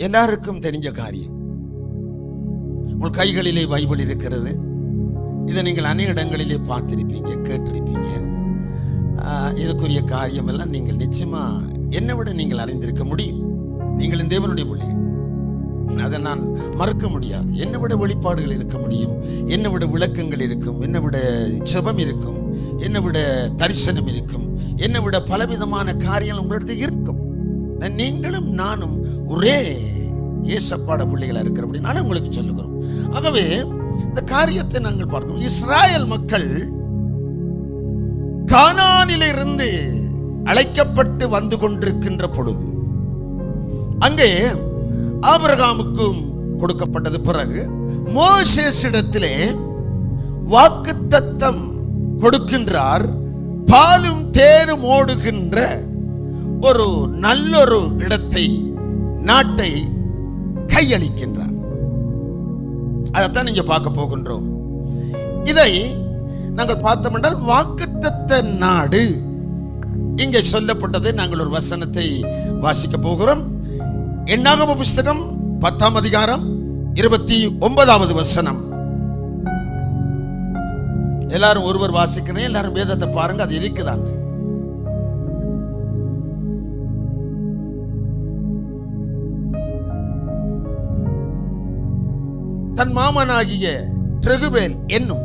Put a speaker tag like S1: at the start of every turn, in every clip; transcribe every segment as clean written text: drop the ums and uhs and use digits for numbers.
S1: எல்லாருக்கும் தெரிஞ்ச காரியம். உங்கள் கைகளிலே பைபிள் இருக்கிறது. இதை நீங்கள் அநேக இடங்களிலே பார்த்திருப்பீங்க, கேட்டிருப்பீங்க. இதுக்குரிய காரியம் எல்லாம் நீங்கள் நிச்சயமா என்னை விட நீங்கள் அறிந்திருக்க முடியும். நீங்கள் தேவனுடைய பிள்ளைகள், அதை நான் மறுக்க முடியாது. என்னை விட வெளிப்பாடுகள் இருக்க முடியும், என்னை விட விளக்கங்கள் இருக்கும், என்னை விட ஜெபம் இருக்கும், என்னை விட தரிசனம் இருக்கும், என்னை விட பலவிதமான காரியங்கள் உங்களிடத்தில் இருக்கும். நீங்களும் நானும் ஒரே ஏசப்பாட பிள்ளைகளா இருக்கிற அப்படின்னாலும் உங்களுக்கு சொல்லுகிறோம். ஆகவே இந்த காரியத்தை நாங்கள் பார்க்கிறோம். இஸ்ராயல் மக்கள் கானானிலிருந்து அழைக்கப்பட்டு வந்து கொண்டிருக்கின்ற பொழுது அங்கே ஆபிரகாமுக்கும் கொடுக்கப்பட்டது. பிறகு மோசேசிடத்திலே வாக்குத்தத்தம் கொடுக்கின்றார். பாலும் தேனும் ஓடுகின்ற ஒரு நல்லொரு இடத்தை, நாட்டை கையளிக்கின்றார். அதைத்தான் நீங்க பார்க்க போகின்றோம். இதை நாங்கள் பார்த்தோம் என்றால் வாக்குத்தத்த நாடு இங்கே சொல்லப்பட்டது. நாங்கள் ஒரு வசனத்தை வாசிக்க போகிறோம். எண்ணாகம புஸ்தகம் 10ஆம் அதிகாரம் 29வது வசனம். எல்லாரும் ஒருவர் வாசிக்கிறேன். எல்லாரும் வேதத்தை பாருங்க, அது இருக்குதான். தன் மாமனாகிய ரெகுபேல் என்னும்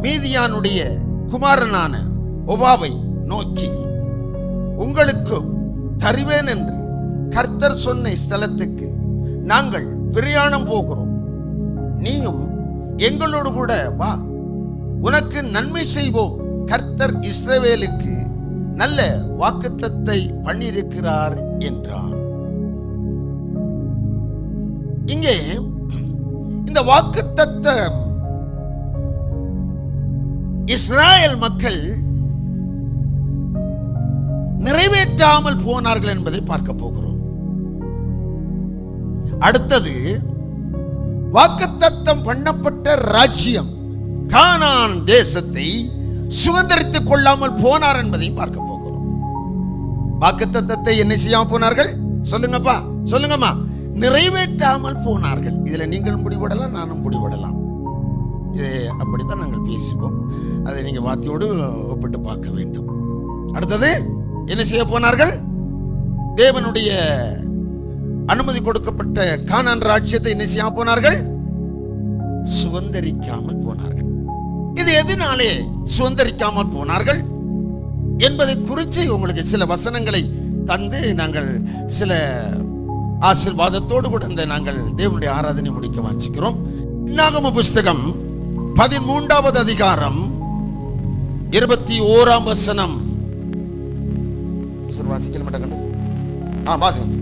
S1: மீதியானுடைய குமாரனான ஒபாவை நோக்கி, உங்களுக்கு தருவேன் என்று கர்த்தர் சொன்ன ஸ்தலத்துக்கு நாங்கள் பிரயாணம் போகிறோம். நீயும் எங்களோடு கூட வா, உனக்கு நன்மை செய்வோம். கர்த்தர் இஸ்ரவேலுக்கு நல்ல வாக்குத்தத்தை பண்ணியிருக்கிறார் என்றார். இங்கே இந்த வாக்குத்தத்தம் இஸ்ராயல் மக்கள் நிறைவேற்றாமல் போனார்கள் என்பதை பார்க்க போகிறோம். அடுத்தது வாக்குத்தத்தம் பண்ணப்பட்ட ராஜ்யம் கானான் தேசத்தை சுதந்திரித்துக் கொள்ளாமல் போனார் என்பதை பார்க்க போகிறோம். வாக்குத்தத்தத்தை என்ன செய்யாமல் போனார்கள்? சொல்லுங்கப்பா, சொல்லுங்கம்மா. நிறைவேற்றாமல் போனார்கள். இதுல நீங்கள் முடிவெடலாம், நானும் முடிவெடலாம். இது அப்படித்தான் நாங்கள் பேசுவோம். அதை நீங்க வார்த்தையோடு ஒப்பிட்டு பார்க்க வேண்டும். அடுத்தது என்ன செய்ய போனார்கள்? தேவனுடைய அனுமதி கொடுக்கப்பட்ட கானான் ராஜ்யத்தை என்ன செய்ய போனார்கள்? சுதந்திரிக்காமல் போனார்கள். இது எதனாலே சுதந்திரிக்காமல் போனார்கள் என்பதை குறித்து உங்களுக்கு சில வசனங்களை தந்து நாங்கள் சில ஆசீர்வாதத்தோடு கூட நாங்கள் தேவனுடைய ஆராதனை முடிக்க வாஞ்சிக்கிறோம். எண்ணாகம புஸ்தகம் 13வது அதிகாரம் 21ஆம் வசனம். வாசிக்க மாட்டாங்க. வாசிங்க.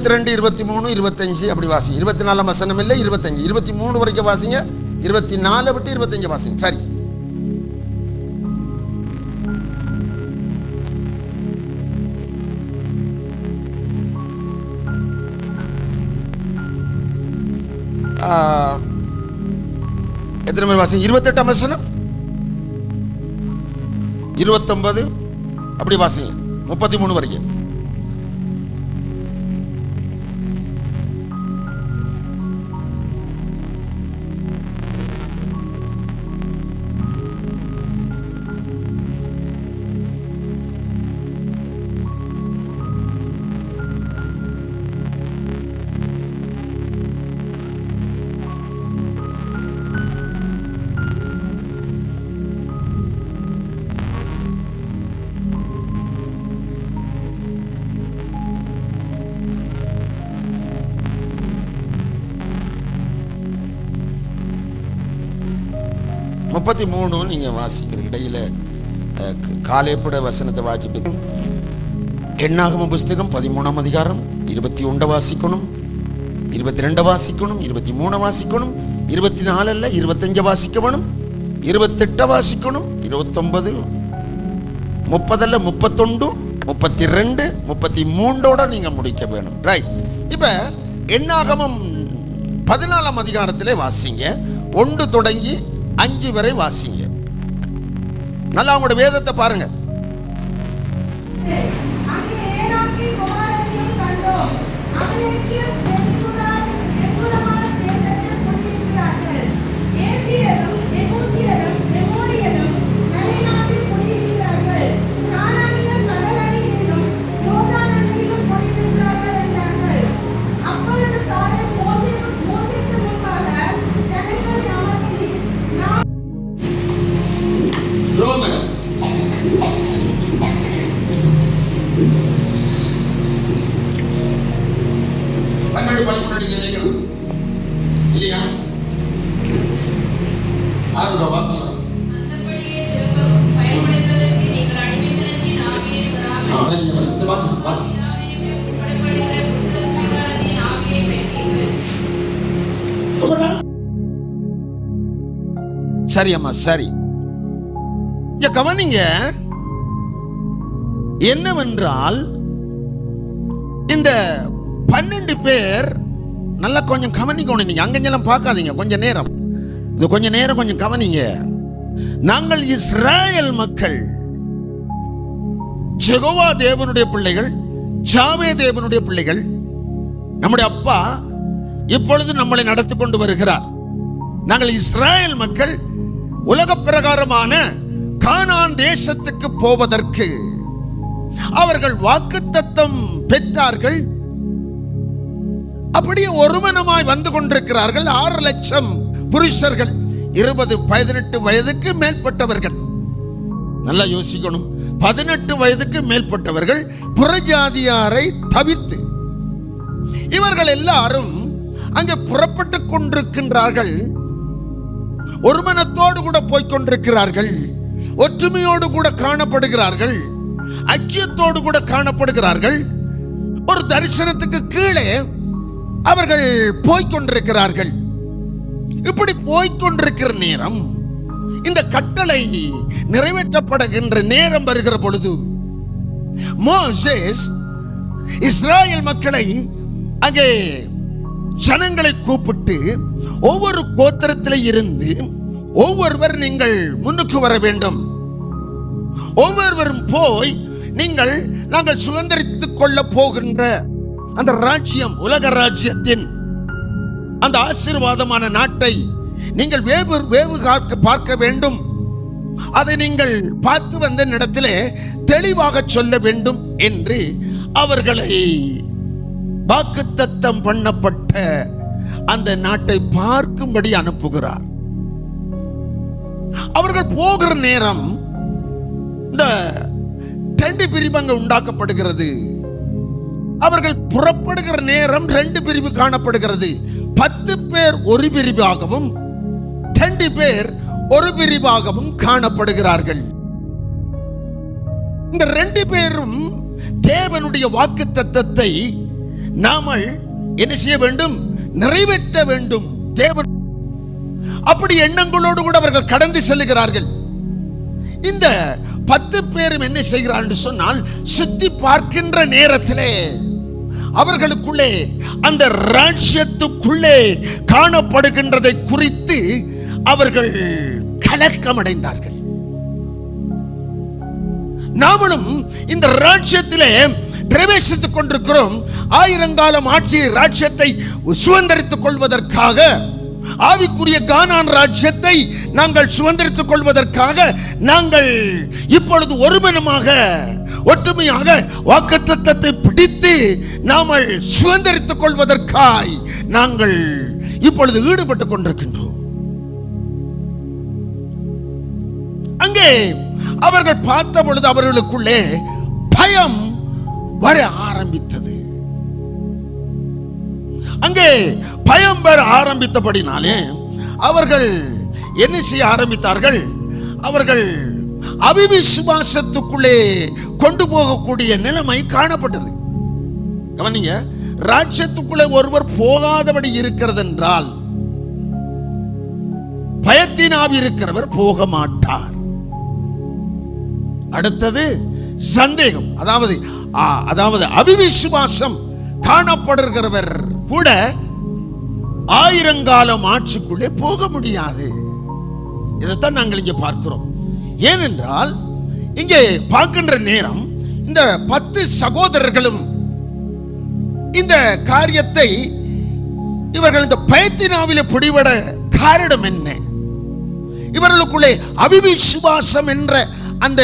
S1: 22, 23, 25 அப்படி வாசிங்க. 24ஆம் வசனம் இல்லை, 25, 23 வரைக்கும் வாசிங்க. 24 விட்டு 25 வாசிங்க. சரி. எத்தனை பேர் வாசிங்க? 28ஆம் வசனம், 29 அப்படி வாசிங்க. 33 வரைக்கும். நீங்க வாசிக்கிற இடையில காலேப்புட வசனத்தை வாசிப்பீங்க. எண்ணாகம புஸ்தகம் 13ஆம் அதிகாரம் 21 வாசிக்கணும், 22 வாசிக்கணும், 23 வாசிக்கணும், 24 அல்ல 25 வாசிக்கணும், 28 வாசிக்கணும், 29, 30 அல்ல 31, 32, 33 நீங்க முடிக்க வேணும். ரைட். இப்ப எண்ணாகமம் 14ஆம் அதிகாரத்திலே வாசிங்க. 1 தொடங்கி 5 வரை வாசிங்க. நல்லா அவங்களோட வேதத்தை பாருங்க. இல்லையா? சரி அம்மா, சரி. கவனிங்க, என்னவென்றால் இந்த 12 பேர் நல்லா கொஞ்சம் கவனிக்கணும். நீங்க அங்கெல்லாம் பார்க்காதீங்க, கொஞ்சம் நேரம், இது கொஞ்சம் நேரம் கொஞ்சம் கவனிங்க. நாங்கள் இஸ்ரவேல் மக்கள், யெகோவா தேவனுடைய பிள்ளைகள், யாவே தேவனுடைய பிள்ளைகள். நம்முடைய அப்பா இப்பொழுது நம்மளை நடத்தி கொண்டு வருகிறார். நாங்கள் இஸ்ரவேல் மக்கள் உலக பிரகாரமான கானான் தேசத்துக்கு போவதற்கு அவர்கள் வாக்குத்தத்தம் பெற்றார்கள். அப்படியே ஒருமனமாய் வந்து கொண்டிருக்கிறார்கள். 6 லட்சம் புருஷர்கள், 20-18 வயதுக்கு மேற்பட்டவர்கள். நல்லா யோசிக்கணும், 18 வயதுக்கு மேற்பட்டவர்கள், புறஜாதியாரை தவிர்த்து இவர்கள் எல்லாரும் அங்கே புறப்பட்டு கொண்டிருக்கின்றார்கள். ஒருமனத்தோடு கூட போய்கொண்டிருக்கிறார்கள், ஒற்றுமையோடு கூட காணப்படுகிறார்கள், ஐக்கியத்தோடு கூட காணப்படுகிறார்கள். ஒரு தரிசனத்துக்கு கீழே அவர்கள் போய்கொண்டிருக்கிறார்கள். இப்படி போய்கொண்டிருக்கிற நேரம், இந்த கட்டளை நிறைவேற்றப்படுகின்ற நேரம் வருகிற பொழுது மோசேஸ் இஸ்ரவேல் மக்களை அங்கே ஜனங்களை கூப்பிட்டு, ஒவ்வொரு கோத்திரத்தில் இருந்து ஒவ்வொருவர் நீங்கள் முன்னுக்கு வர வேண்டும், ஒவ்வொருவரும் போய் நாங்கள் சுதந்திரித்துக் கொள்ள போகின்ற அந்த ராஜ்யம், உலக ராஜ்யத்தின் அந்த ஆசீர்வாதமான நாட்டை நீங்கள் வேவு பார்க்க வேண்டும். அதை நீங்கள் பார்த்து வந்த இடத்திலே தெளிவாக சொல்ல வேண்டும் என்று அவர்களை வாக்குத்தத்தம் பண்ணப்பட்ட அந்த நாட்டை பார்க்கும்படி அனுப்புகிறார். அவர்கள் போகிற நேரம் இந்த 2 பிரிவு உண்டாக்கப்படுகிறது. அவர்கள் புறப்படுகிற நேரம் 2 பிரிவு காணப்படுகிறது. 10 பேர் ஒரு பிரிவாகவும் 2 பேர் ஒரு பிரிவாகவும் காணப்படுகிறார்கள். இந்த 2 பேரும் தேவனுடைய வாக்குத்தத்தத்தை நாமல் என்ன செய்ய வேண்டும்? நிறைவேற்ற வேண்டும். தேவன் அப்படி எண்ணங்களோடு கூட அவர்கள் கடந்து செல்லுகிறார்கள். இந்த 10 பேரும் என்ன செய்கிறார் என்று சொன்னால், சுத்தி பார்க்கின்ற நேரத்திலே அவர்களுக்குள்ளே அந்த ராஜ்யத்துக்குள்ளே காணப்படுகின்றதை குறித்து அவர்கள் கலக்கமடைந்தார்கள். நாமளும் இந்த ராஜ்யத்திலே பிரவேசித்துக் கொண்டிருக்கிறோம். 1000 காலம் ஆட்சி ராஜ்யத்தை சுதந்திரித்துக் கொள்வதற்காக, ஆவிக்குரிய கானான் ராஜ்யத்தை நாங்கள் சுதந்திரித்துக் கொள்வதற்காக நாங்கள் இப்பொழுது ஒருமனமாக ஒற்றுமையாக வாக்குத்தத்தத்தை பிடித்து நாமல் சுதந்திரித்துக் கொள்வதற்காய் நாங்கள் இப்பொழுது ஈடுபட்டுக் கொண்டிருக்கின்றோம். அங்கே அவர்கள் பார்த்த பொழுது அவர்களுக்குள்ளே பயம் வர ஆரம்பித்தது. அங்கே பயம் வர ஆரம்பித்தபடினாலே அவர்கள் என்ன செய்ய ஆரம்பித்தார்கள்? அவர்கள் அவிசுவாசத்துக்குள்ளே கொண்டு போகக்கூடிய நிலைமை காணப்பட்டது. கவனிங்க, ராஜ்யத்துக்குள்ளே ஒருவர் போகாதபடி இருக்கிறது என்றால் பயத்தினாவி இருக்கிறவர் போக மாட்டார். அடுத்தது சந்தேகம், அதாவது அவிசுவாசம் காணப்படுகிறவர் கூட 1000 காலம் ஆட்சிக்குள்ளே போக முடியாது. இதைத்தான் நாங்கள் இங்கே பார்க்கிறோம். ஏனென்றால் இங்கே பார்க்கின்ற நேரம் இந்த 10 சகோதரர்களும் இந்த காரியத்தை இவர்கள் இந்த பயத்தினாவிலே பிடிபட காரணம் என்ன? இவர்களுக்குள்ளே அவிவிசுவாசம் என்ற அந்த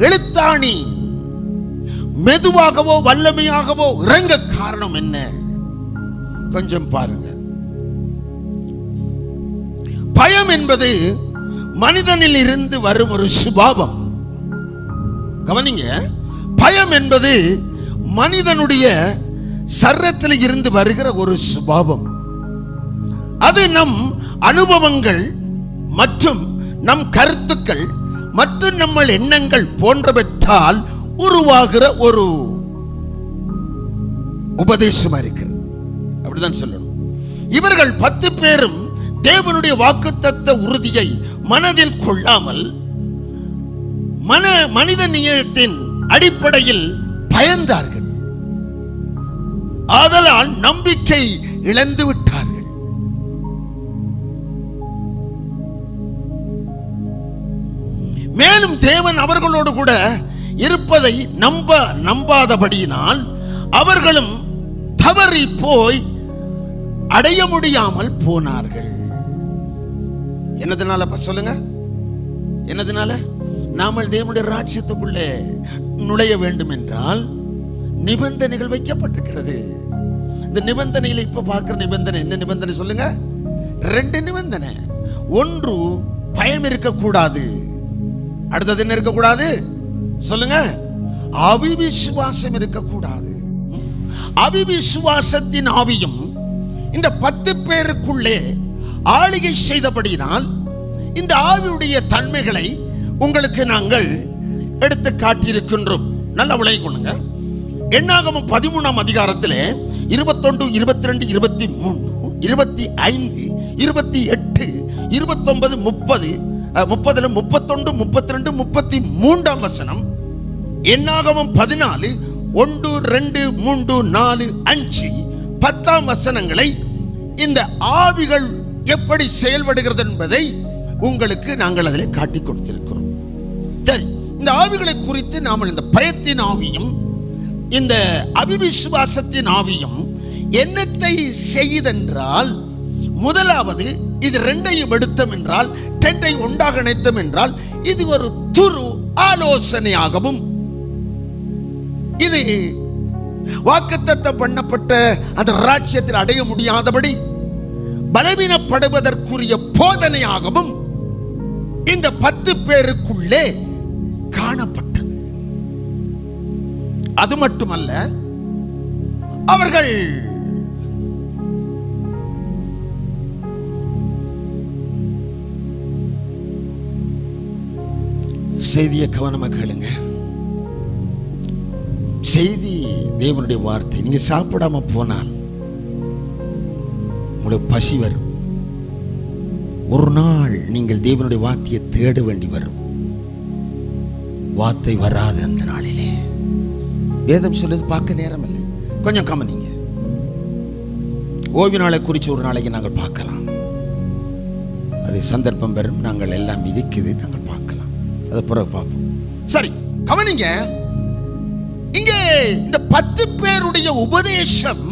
S1: எழுத்தாணி மெதுவாகவோ வல்லமையாகவோ இறங்க காரணம் என்ன? கொஞ்சம் பாருங்க. பயம் என்பது மனிதனில் இருந்து வரும் ஒரு சுபாவம். கவனிங்க, பயம் என்பது மனிதனுடைய சரீரத்தில் இருந்து வருகிற ஒரு சுபாவம். அது நம் அனுபவங்கள் மற்றும் நம் கருத்துக்கள் மற்றும் நம்ம எண்ணங்கள் போன்றவற்றால் உருவாகிற ஒரு உபதேசமா இருக்கிறது. அப்படிதான் சொல்லணும். இவர்கள் 10 பேரும் தேவனுடைய வாக்குத்தத்த உறுதியை மனதில் கொள்ளாமல் மனித நியத்தின் அடிப்படையில் பயந்தார்கள். ஆதலால் நம்பிக்கை இழந்து விட்டார்கள். மேலும் தேவன் அவர்களோடு கூட இருப்பதை நம்பாதபடியினால் அவர்களும் தவறி போய் அடைய முடியாமல் போனார்கள். என்னதுனால சொல்லுங்க? என்னதுனால? நாமல் தேவனுடைய ராஜ்யத்துக்குள்ளே நுழைய வேண்டும் என்றால் நிபந்தனைகள் வைக்கப்பட்டிருக்கிறது. இந்த நிபந்தனையில இப்ப பார்க்கிற நிபந்தனை என்ன நிபந்தனை சொல்லுங்க? 2 நிபந்தனை. ஒன்று, பயம் இருக்கக்கூடாது. அடுத்தது என்ன இருக்கக்கூடாது சொல்லுங்க? அவிவிசுவாசம் இருக்கக்கூடாது. அவிவிசுவாசத்தின் ஆவியும் இந்த 10 பேருக்குள்ளே ஆளுகை செய்தபடியினால் இந்த ஆவியுடைய தன்மைகளை உங்களுக்கு நாங்கள் எடுத்து காட்டியிருக்கின்றோம். நல்ல விளங்கிக் கொள்ளுங்க. என்னாகமம் 13ஆம் அதிகாரத்திலே 21, 22, 23, 25, 28, 29, 30, 30, 31, 32, 33ஆம் வசனம். என்னாகமம் 14, 1, 2, 3, 4, 5, 10ஆம் வசனங்களை இந்த ஆவிகள் எப்படி செயல்படுகிறது என்பதை உங்களுக்கு நாங்கள் அதில் காட்டி கொடுத்திருக்கிறோம். சரி, இந்த ஆவிகளை குறித்து நாம் இந்த பயத்தின் ஆவியும் இந்த அவிவிசுவாசத்தின் ஆவியும் என்னத்தை செய்தென்றால், முதலாவது இது 2ஐயும் எடுத்தோம் என்றால் 2ஐ ஒன்றாக இணைத்தோம் என்றால் இது ஒரு துரு ஆலோசனையாகவும், இது வாக்குத்தத்தம் பண்ணப்பட்ட அந்த ராஜ்யத்தில் அடைய முடியாதபடி பலவீனப்படுவதற்குரிய போதனையாகவும் இந்த 10 பேருக்குள்ளே காணப்பட்டது. அது மட்டுமல்ல, அவர்கள் செய்தியை கவனமா கேளுங்க. செய்தி தேவனுடைய வார்த்தை. நீங்க சாப்பிடாம போனால் உங்களுக்கு பசி வரும். ஒரு நாள் நீங்கள் தேவனுடைய வார்த்தையை தேட வேண்டி வரும். வார்த்தை வராது அந்த நாளிலே. வேதம் சொல்லுது, பார்க்க நேரம் இல்லை. கொஞ்சம் கவனிங்க. ஓய்வு நாளை குறித்து ஒரு நாளைக்கு நாங்கள் பார்க்கலாம். அது சந்தர்ப்பம் வரும். நாங்கள் எல்லாம் இருக்குது, நாங்கள் பார்க்கலாம். அதை பிறகு பார்ப்போம். சரி, கவனிங்க. இங்கே இந்த 10 பேருடைய உபதேசம்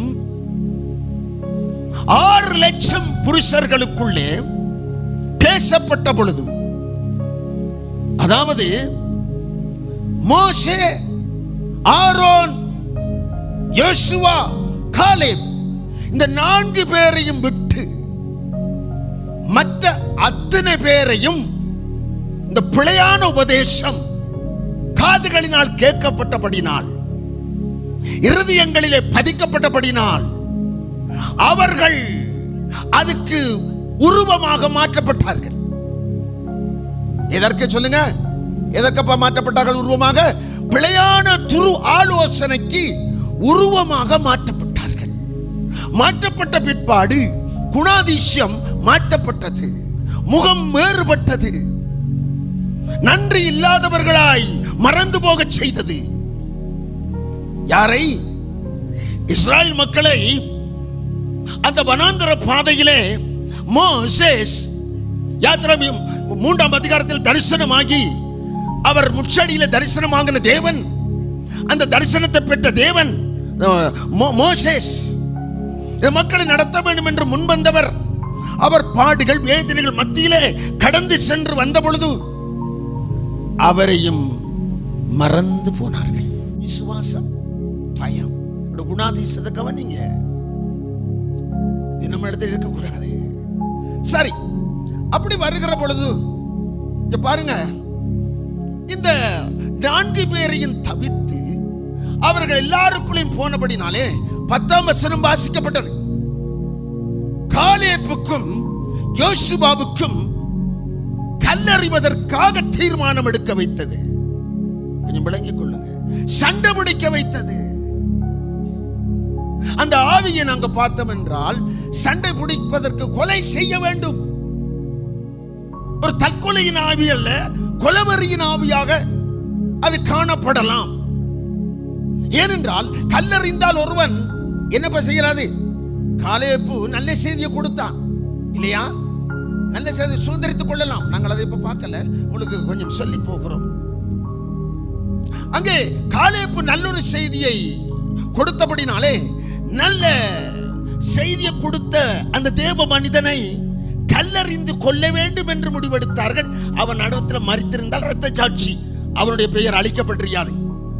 S1: 6 லட்சம் புருஷர்களுக்குள்ளே பேசப்பட்ட பொழுது, அதாவது மோசே, ஆரோன், யோசுவா, காலேப் இந்த 4 பேரையும் விட்டு மற்ற அத்தனை பேரையும் இந்த பிழையான உபதேசம் காதுகளினால் கேட்கப்பட்டபடினால், இருதயங்களிலே பதிக்கப்பட்டபடினால் அவர்கள் அதுக்கு உருவமாக மாற்றப்பட்டார்கள். எதற்கு சொல்லுங்க? எதற்கப்பா மாற்றப்பட்டார்கள்? உருவமாக. பிழையான துரு ஆலோசனைக்கு உருவமாக மாற்றப்பட்டார்கள். மாற்றப்பட்ட பிற்பாடு குணாதிசயம் மாற்றப்பட்டது, முகம் வேறுபட்டது, நன்றி இல்லாதவர்களாய் மறந்து போக செய்தது. யாரை? இஸ்ராயல் மக்களை அந்த வனாந்தர பாதையிலே மோசேஸ் 3ஆம் அதிகாரத்தில் தரிசனமாகி அவர் முச்சடியில தரிசனமாகின தேவன், அந்த தரிசனத்தை பெற்ற தேவன் மோசேஸ் மக்களை நடத்த வேண்டும் என்று முன்வந்தவர். அவர் பாடுகள் வேதனைகள் மத்தியிலே கடந்து சென்று வந்த பொழுது அவரையும் மறந்து போனார்கள். விசுவாசம், பயம், குணாதிசயத்தை கவனிங்க. நம்ம இடத்துல இருக்கக்கூடாது. சரி, அப்படி வருகிற பொழுது பாருங்க, இந்த 4 பேரையும் தவிர்த்து அவர்கள் எல்லாருக்குள்ளையும் போனபடினாலே 10ஆம் வசனம் வாசிக்கப்பட்டது. காலேபுக்கும் யோசுவாவுக்கும் கல்லறிவதற்காக தீர்மானம் எடுக்க வைத்தது. கொஞ்சம் விளங்கிக் கொள்ளுங்க. சண்டை பிடிக்க வைத்தது. அந்த ஆவியை நாங்க பார்த்தோம் என்றால், சண்டை பிடிப்பதற்கு கொலை செய்ய வேண்டும். ஒரு தற்கொலையின் ஆவி அல்ல, கொலவெறியின் ஆவியாக அது காணப்படலாம். ஏனென்றால் கல்லறிந்தால் ஒருவன் என்ன செய்யலாது? காலேபு நல்ல செய்தியை கொடுத்தான் இல்லையா? நல்ல செய்தி சுதந்திரித்துக் கொள்ளலாம். நாங்கள் அதை இப்ப பார்க்கல, உங்களுக்கு கொஞ்சம் சொல்லி போகிறோம். அங்கே காலேபு நல்லொரு செய்தியை கொடுத்தபடினாலே, நல்ல செய்தியை கொடுத்த அந்த தேவ மனிதனை கல்லறிந்து கொள்ள வேண்டும் என்று முடிவெடுத்தார்கள். அவன் நடுவத்தில் மரித்திருந்தால் இரத்த சாட்சி, அவனுடைய பெயர் அழிக்கப்பட்டிருக்காது.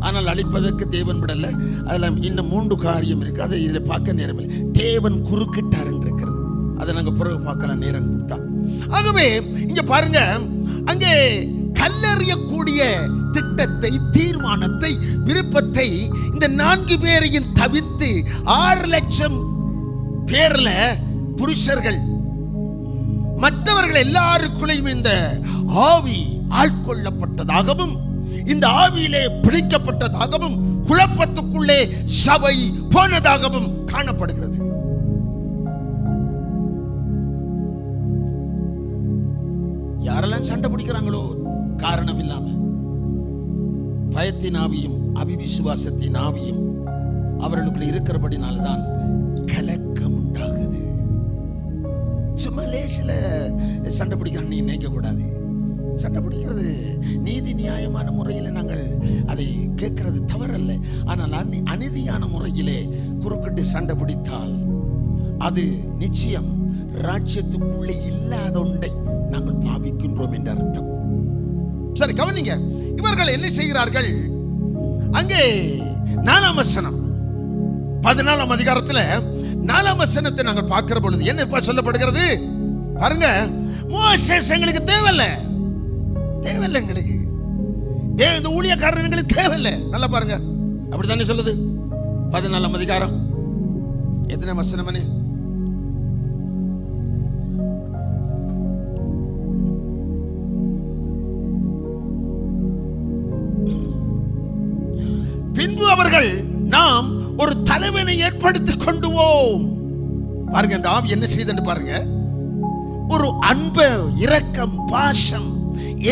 S1: ஆனால் அழிப்பதற்கு தேவன் விடல. அதில் இன்னும் 3 காரியம் இருக்கு, அதை இதில் பார்க்க நேரம் இல்லை. தேவன் குறுக்கிட்டார் என்று இருக்கிறது, அதை நாங்கள் பிறகு பார்க்கலாம் நேரம் கொடுத்தா. ஆகவே இங்க பாருங்க, அங்கே கல்லறியக்கூடிய திட்டத்தை, தீர்மானத்தை, விருப்பத்தை இந்த 4 பேரையும் தவிர்த்து 6 லட்சம் பேர்ல புருஷர்கள், மற்றவர்கள் எல்லாருக்குள்ளையும் இந்த ஆவி ஆட்கொள்ளப்பட்டதாகவும், இந்த ஆவியிலே பிடிக்கப்பட்டதாகவும், குழப்பத்துக்குள்ளே சபை போனதாகவும் காணப்படுகிறது. யாரெல்லாம் சண்டை பிடிக்கிறாங்களோ காரணம் இல்லாம, பயத்தின் ஆவியும் அவிவிசுவாசத்தின் ஆவியும் அவர்களுக்குள்ள இருக்கிறபடினால்தான் கலக்கம் உண்டாகுது. சும்மா லேசில சண்டை பிடிக்கிறாங்க நீங்க நினைக்க கூடாது. சண்டை பிடிக்கிறது நீதி நியாயமான முறையில் நாங்கள் அதை கேட்கிறது தவறல்ல. ஆனால் அநீதியான முறையிலே குறுக்கிட்டு சண்டை பிடித்தால் அது நிச்சயம் ராஜ்யத்துக்குள்ளே இல்லாத ஒன்றை நாங்கள் பாவிக்கின்றோம் என்ற அர்த்தம். சரி, கவனிங்க. இவர்கள் என்ன செய்கிறார்கள்? அங்கே 4ஆம் வசனம், 14ஆம் அதிகாரத்தில் 4ஆம் வசனத்தை நாங்கள் பார்க்கிற பொழுது என்ன சொல்லப்படுகிறது பாருங்க. மோசேஸ் எங்களுக்கு தேவையில்லை, தேவையில்லை எங்களுக்கு, இந்த ஊழியக்காரர் எங்களுக்கு தேவையில்லை. நல்லா பாருங்க, அப்படித்தானே சொல்லுது 14ஆம் அதிகாரம். எத்தனை வசனம்? பின்பு அவர்கள் நாம் ஒரு தலைவனை ஏற்படுத்திக் கொண்டுவோம். பாருங்க, அந்த ஆவி என்ன செய்து பாருங்க. ஒரு அன்பு, இரக்கம், பாசம்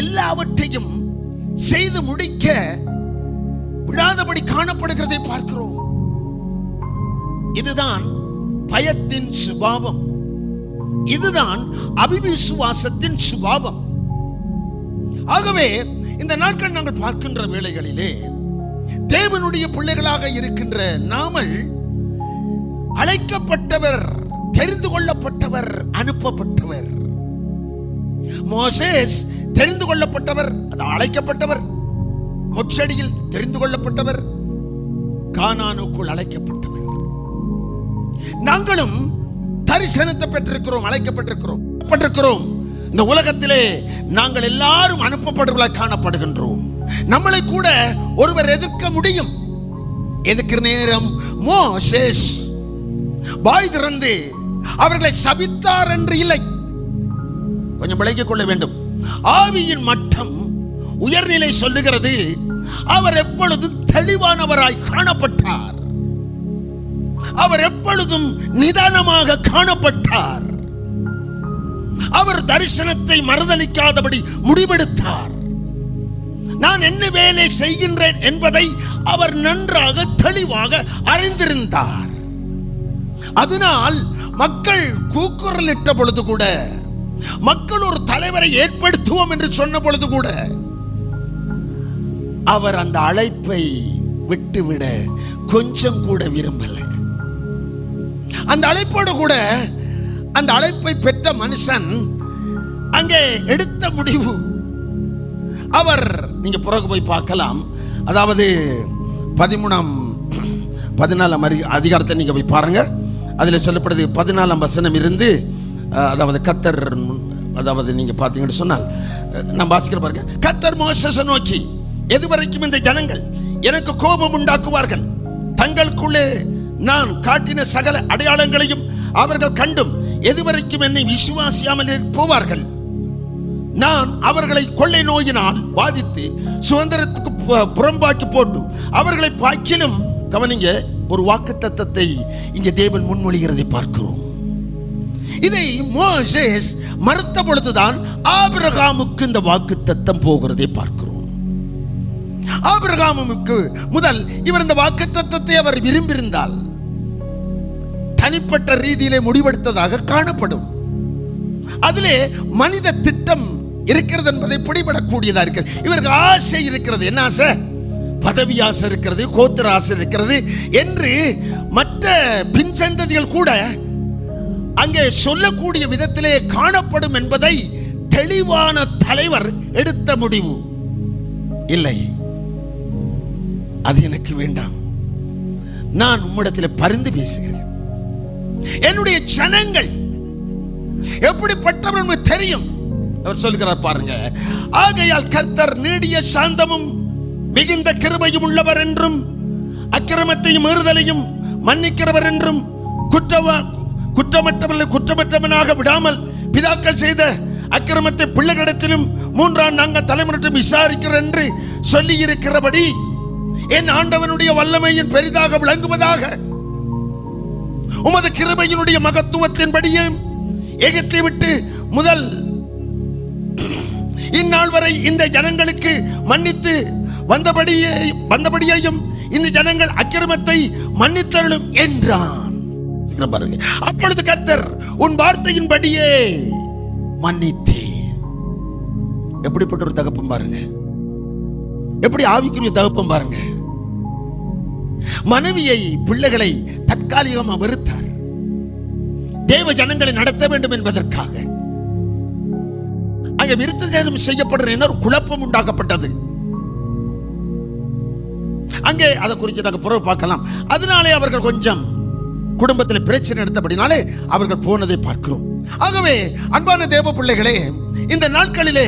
S1: எல்லாவற்றையும் செய்து முடிக்க விடாதபடி காணப்படுகிறதை பார்க்கிறோம். இதுதான் பயத்தின் சுபாவம், இதுதான் அவிவிசுவாசத்தின் சுபாவம். ஆகவே இந்த நாட்கள் நாங்கள் பார்க்கின்ற வேளைகளிலே தேவனுடைய பிள்ளைகளாக இருக்கின்ற நாமல் அழைக்கப்பட்டவர், தெரிந்து கொள்ளப்பட்டவர், அனுப்பப்பட்டவர். மோசேஸ் தெரிந்து கொள்ளப்பட்டவர், அது அழைக்கப்பட்டவர். முச்சடியில் தெரிந்து கொள்ளப்பட்டவர், கானானுக்குள் அழைக்கப்பட்டவர். நாங்களும் தரிசனத்தை பெற்றிருக்கிறோம், அழைக்கப்பட்டிருக்கிறோம். இந்த உலகத்திலே நாங்கள் எல்லாரும் அனுப்பப்படுவர்களாக காணப்படுகின்றோம். நம்மளை கூட ஒருவர் எதிர்க்க முடியும். எதிர்க்கிற நேரம் மோசேஸ் வாய் திறந்து அவர்களை சபித்தார் என்று இல்லை. கொஞ்சம் விளங்கிக் கொள்ள வேண்டும். ஆவியின் மட்டம் உயர்நிலை சொல்லுகிறது, அவர் எப்பொழுதும் தெளிவானவராய் காணப்பட்டார். அவர் எப்பொழுதும் நிதானமாக காணப்பட்டார். அவர் தரிசனத்தை மறுதலிக்காதபடி முடிவெடுத்தார். நான் என்ன வேலை செய்கின்றேன் என்பதை அவர் நன்றாக தெளிவாக அறிந்திருந்தார். அதனால் மக்கள் கூக்குரலிட்ட பொழுது கூட மக்கள் ஒரு தலைவரை ஏற்படுத்துவோம் என்று சொன்ன பொழுது கூட அவர் அந்த அழைப்பை விட்டுவிட கொஞ்சம் கூட விரும்பல. அந்த அழைப்போடு கூட அந்த அழைப்பை பெற்ற மனுஷன் அங்கே எடுத்த முடிவு, அவர் நீங்க பிறகு போய் பார்க்கலாம். அதாவது 14ஆம் அதிகாரத்தை நீங்க போய் பாருங்க. அதில் சொல்லப்படுது 14ஆம் வசனம் இருந்து, அதாவது கர்த்தர், அதாவது நீங்க பார்த்தீங்கன்னு சொன்னால் நான் வாசிக்கிற பாருங்க. கர்த்தர் மோசேயை நோக்கி, எதுவரைக்கும் இந்த ஜனங்கள் எனக்கு கோபம் உண்டாக்குவார்கள், தங்களுக்குள்ளே நான் காட்டின சகல அடையாளங்களையும் அவர்கள் கண்டும் எதுவரைக்கும் என்னை விசுவாசியாமல் போவார்கள், நான் அவர்களை கொள்ளை நோயினால் பாதித்து சுதந்திரத்துக்கு புறம்பாக்கி போட்டு அவர்களை பாக்கிலும், கவனிங்க, ஒரு வாக்குத்தத்தத்தை இங்கே தேவன் முன்மொழிகிறதை பார்க்கிறோம். இதை மோசேஸ் மறுத்த பொழுதுதான் ஆபிரகாமுக்கு இந்த வாக்குத்தத்தம் போகிறதை பார்க்கிறோம். ஆபிரகாமுக்கு முதல் இவர் இந்த வாக்குத்தத்தத்தை அவர் விரும்பியிருந்தால் தனிப்பட்ட ரீதியிலே முடிவெடுத்ததாக காணப்படும். அதிலே மனித திட்டம் இருக்கிறது என்பதை பிடிபடக்கூடியதா இருக்கிறது. இவருக்கு ஆசை இருக்கிறது. என்ன ஆசை? பதவி ஆசை இருக்கிறது, கோத்திர ஆசை இருக்கிறது என்று மற்ற பின் சந்ததிகள் கூட அங்கே சொல்லக்கூடிய விதத்திலே காணப்படும் என்பதை தெளிவான தலைவர் எடுத்த முடிவு. இல்லை, அது எனக்கு வேண்டாம், நான் உம்மிடத்தில் பரிந்து பேசுகிறேன். என்னுடைய ஜனங்கள் எப்படிப்பட்டவர்கள் தெரியும். அவர் சொல்கிறார் பாருங்க, ஆகையால் கர்த்தர் நீடிய சாந்தமும் மிகுந்த கிருபையும் உள்ளவர் என்றும் அக்கிரமத்தையும் மீறுதலையும் மன்னிக்கிறவர் என்றும் குற்றமற்றவனாக விடாமல் பிதாக்கள் செய்த அக்கிரமத்தை பிள்ளைகளிடத்திலும் 3ஆம் தலைமுறையிலும் விசாரிக்கிறார் என்று சொல்லி இருக்கிறபடி என் ஆண்டவனுடைய வல்லமையின் பெரிதாக விளங்குவதாக உமது கிருபையினுடைய மகத்துவத்தின்படியே எகிப்தை விட்டு முதல் இந்நாள் வரை இந்த ஜனங்களுக்கு மன்னித்து வந்தபடியையும் இந்த ஜனங்கள் அக்கிரமத்தை மன்னித்தருளும் என்றான். அப்பொழுது கர்த்தர், உன் வார்த்தையின்படியே மன்னித்தேன். எப்படிப்பட்ட ஒரு தகப்பம் பாருங்க, எப்படி ஆவிக்குரிய தகப்பம் பாருங்க. மனைவியை, பிள்ளைகளை தற்காலிகமாக வெறுத்தார். தேவ ஜனங்களை நடத்த வேண்டும் என்பதற்காக அங்கே விருத்தசேதனம் செய்யப்படுற ஒரு குழப்பம் உண்டாக்கப்பட்டது. அங்கே அதை குறித்து நாங்கள் புறவு பார்க்கலாம். அதனாலே அவர்கள் கொஞ்சம் குடும்பத்தில் பிரச்சனை எடுத்தபடினாலே அவர்கள் போனதை பார்க்கிறோம். ஆகவே அன்பான தேவ பிள்ளைகளே, இந்த நாட்களிலே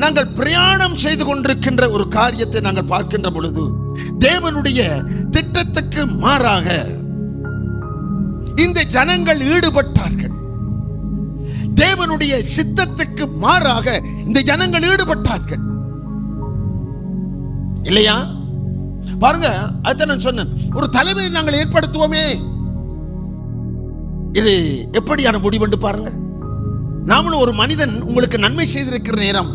S1: நாங்கள் பிரயாணம் செய்து கொண்டிருக்கின்ற ஒரு காரியத்தை நாங்கள் பார்க்கின்ற பொழுது, தேவனுடைய திட்டத்துக்கு மாறாக இந்த ஜனங்கள் ஈடுபட்டார்கள். தேவனுடைய சித்தத்துக்கு மாறாக இந்த ஜனங்கள் ஈடுபட்டார்கள். இல்லையா? பாருங்க, அதான் நான் சொன்னேன், ஒரு தலைமையை நாங்கள் ஏற்படுத்துவோமே, இது எப்படியான முடிவு பாருங்க. நாமளும் ஒரு மனிதன் உங்களுக்கு நன்மை செய்திருக்கிற நேரம்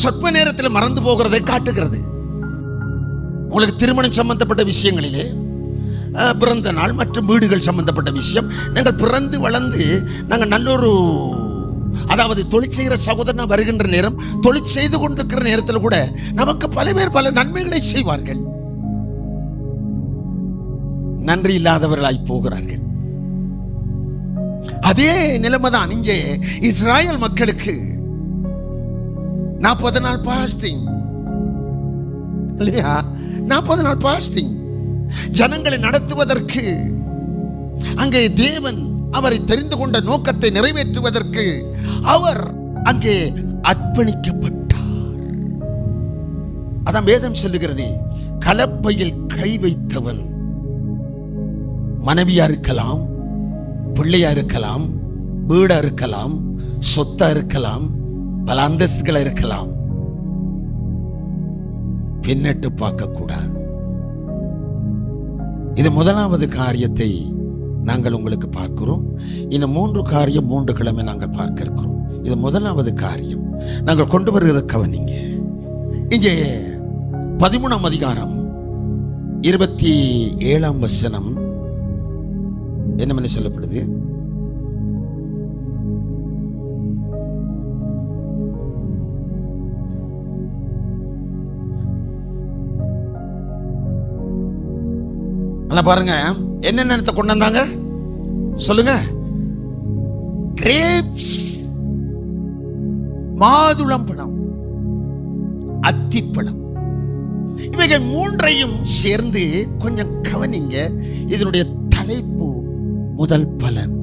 S1: சொற்ப நேரத்தில் மறந்து போகிறதை காட்டுகிறது. உங்களுக்கு திருமணம் சம்பந்தப்பட்ட விஷயங்களிலே, பிறந்த நாள் மற்றும் வீடுகள் சம்பந்தப்பட்ட விஷயம், நாங்கள் பிறந்து வளர்ந்து நாங்கள் நல்லொரு, அதாவது தொழில் செய்கிற சகோதரனா வருகின்ற நேரம், தொழில் செய்து கொண்டிருக்கிற நேரத்தில் கூட நமக்கு பல பேர் பல நன்மைகளை செய்வார்கள். நன்றி இல்லாதவர்களாய் போகிறார்கள். அதே நிலைமைதான் இங்கே இஸ்ராயல் மக்களுக்கு 40 நாள் பாஸ்டிங், இல்லையா? 40 நாள் பாஸ்டிங் ஜனங்களை நடத்துவதற்கு, அங்கே தேவன் அவரை தெரிந்து கொண்ட நோக்கத்தை நிறைவேற்றுவதற்கு அவர் அங்கே அர்ப்பணிக்கப்பட்டார். அதான் வேதம் சொல்லுகிறது, கலப்பையில் கை வைத்தவன் மனைவியா இருக்கலாம், பிள்ளையா இருக்கலாம், வீடா இருக்கலாம், சொத்தா இருக்கலாம், பல அந்தஸ்துகளா இருக்கலாம், பின்னிட்டு பார்க்க கூடாது. இது முதலாவது காரியத்தை நாங்கள் உங்களுக்கு பார்க்கிறோம். இன்னும் 3 காரியம் 3 கிழமை நாங்கள் பார்க்க இருக்கிறோம். இது முதலாவது காரியம் நாங்கள் கொண்டு வருகிற கவனிங்க. இங்கே 13ஆம் அதிகாரம் 27ஆம் வசனம் என்ன சொல்லப்படுது? ஆனா பாருங்க என்னென்ன கொண்டு வந்தாங்க சொல்லுங்க. கிரேப்ஸ், மாதுளம்பழம், அத்திப்பழம், இவைகள் மூன்றையும் சேர்ந்து கொஞ்சம் கவனிங்க. இதனுடைய தலைப்பு முதல் பலன்.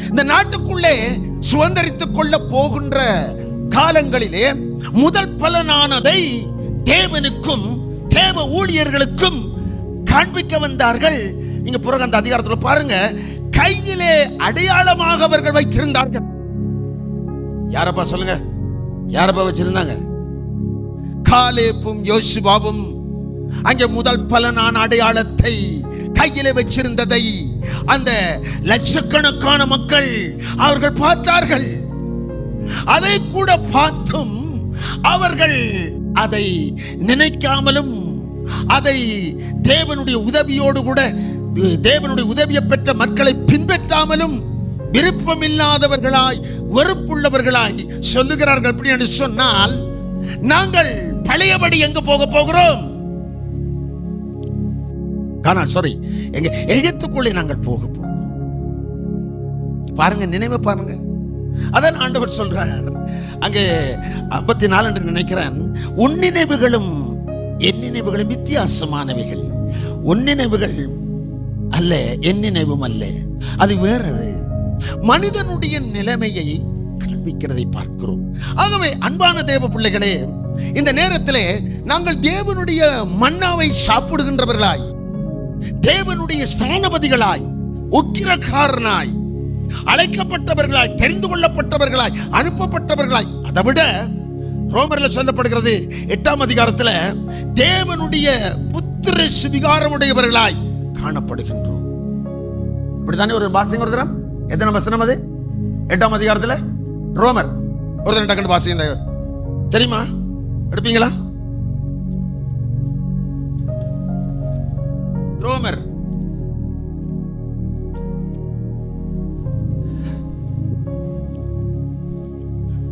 S1: இந்த நாட்டுக்குள்ளே சுதந்திரித்துக் கொள்ள போகின்ற காலங்களிலே முதல் பலனானதை தேவனுக்கும் தேவ ஊழியர்களுக்கும் காண்பிக்க வந்தார்கள். நீங்க பிறகு அந்த அதிகாரத்தில் பாருங்க, கையிலே அடையாளமாக அவர்கள் வைத்திருந்தார்கள். யாரப்பா சொல்லுங்க, யாரப்பா வச்சிருந்தாங்க? காலேபும் யோசுவாவும் அங்கே முதல் பலனான அடையாளத்தை கையிலே வச்சிருந்ததை அந்த லட்சக்கணக்கான மக்கள் அவர்கள் பார்த்தார்கள். அதை கூட பார்த்தும் அவர்கள் அதை நினைக்காமலும் அதை தேவனுடைய உதவியோடு கூட தேவனுடைய உதவியை பெற்ற மக்களை பின்பற்றாமலும் விருப்பமில்லாதவர்களாய் வெறுப்புள்ளவர்களாய் சொல்லுகிறார்கள். எப்படி என்று சொன்னால், நாங்கள் பழையபடி எங்க போக போகிறோம்? எங்க எகிப்துக்குள்ளே நாங்கள் போக போகிறோம். பாருங்க, நினைவு பாருங்க. அதான் ஆண்டவர் சொல்றார் அங்கே 54 என்று நினைக்கிறேன், உன் நினைவுகளும் என் நினைவுகளும் வித்தியாசமானவைகள். உன் நினைவுகள் அல்ல, என் நினைவும் அல்ல, அது வேறது. மனிதனுடைய நிலைமையை காண்பிக்கிறதை பார்க்கிறோம். ஆகவே அன்பான தேவ பிள்ளைகளே, இந்த நேரத்திலே நாங்கள் தேவனுடைய மன்னாவை சாப்பிடுகின்றவர்களாய், தேவனுடைய ஸ்தானபதிகளாய், உக்கிரக்காரனாய், அழைக்கப்பட்டவர்களாய், தெரிந்து கொள்ளப்பட்டவர்களாய், அனுப்பப்பட்டவர்களாய், அதை விட ரோமர்ல சொல்லப்படுகிறது 8ஆம் அதிகாரத்துல தேவனுடைய புத்திர சுவிகாரமுடையவர்களாய் காணப்படுகின்றோம். இப்படித்தானே ஒரு வாசிங்க. ஒரு தரம் எத்தனை வசனம் அது? 8ஆம் அதிகாரத்துல ரோமர். ஒரு தரம் டக்குன்னு வாசிங்க. தெரியுமா? எடுப்பீங்களா? ரோமர்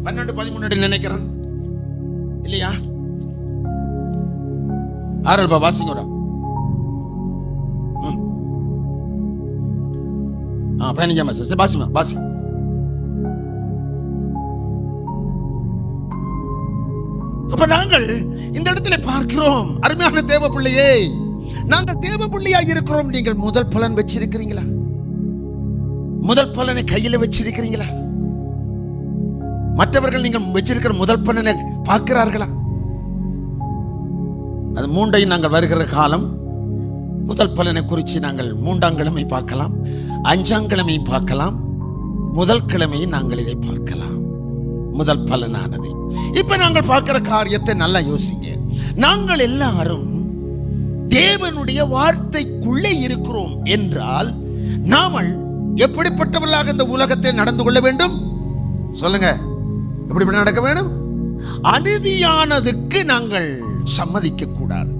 S1: 12-13 நினைக்கிறேன் இல்லையா? ஆரல்பா வாசிங்க. 15ஆம் வசனம் வாசிமா, வாசி. அப்ப நாங்கள் இந்த இடத்துல பார்க்கிறோம், அருமையான தேவ பிள்ளையே, நாங்கள் தேவ பிள்ளையாக இருக்கிறோம். நீங்கள் முதல் பலன் வச்சிருக்கிறீங்களா? முதல் பலனை கையில வச்சிருக்கிறீங்களா? மற்றவர்கள் நீங்கள் வச்சிருக்கிற முதல் பலனை பார்க்கிறார்களா? அது 3ஐயும் நாங்கள் வருகிற காலம் முதல் பலனை குறித்து நாங்கள் 3ஆம் கிழமை பார்க்கலாம், 5ஆம் கிழமை பார்க்கலாம், முதல் கிழமை நாங்கள் இதை பார்க்கலாம், முதல் பலனானது. இப்ப நாங்கள் பார்க்கிற காரியத்தை நல்லா யோசிங்க. நாங்கள் எல்லாரும் தேவனுடைய வார்த்தைக்குள்ளே இருக்கிறோம் என்றால் நாமல் எப்படிப்பட்டவர்களாக இந்த உலகத்தை நடந்து கொள்ள வேண்டும்? சொல்லுங்க, எப்படி நடக்க வேண்டும்? அநீதியானதுக்கு நாங்கள் சம்மதிக்க கூடாது.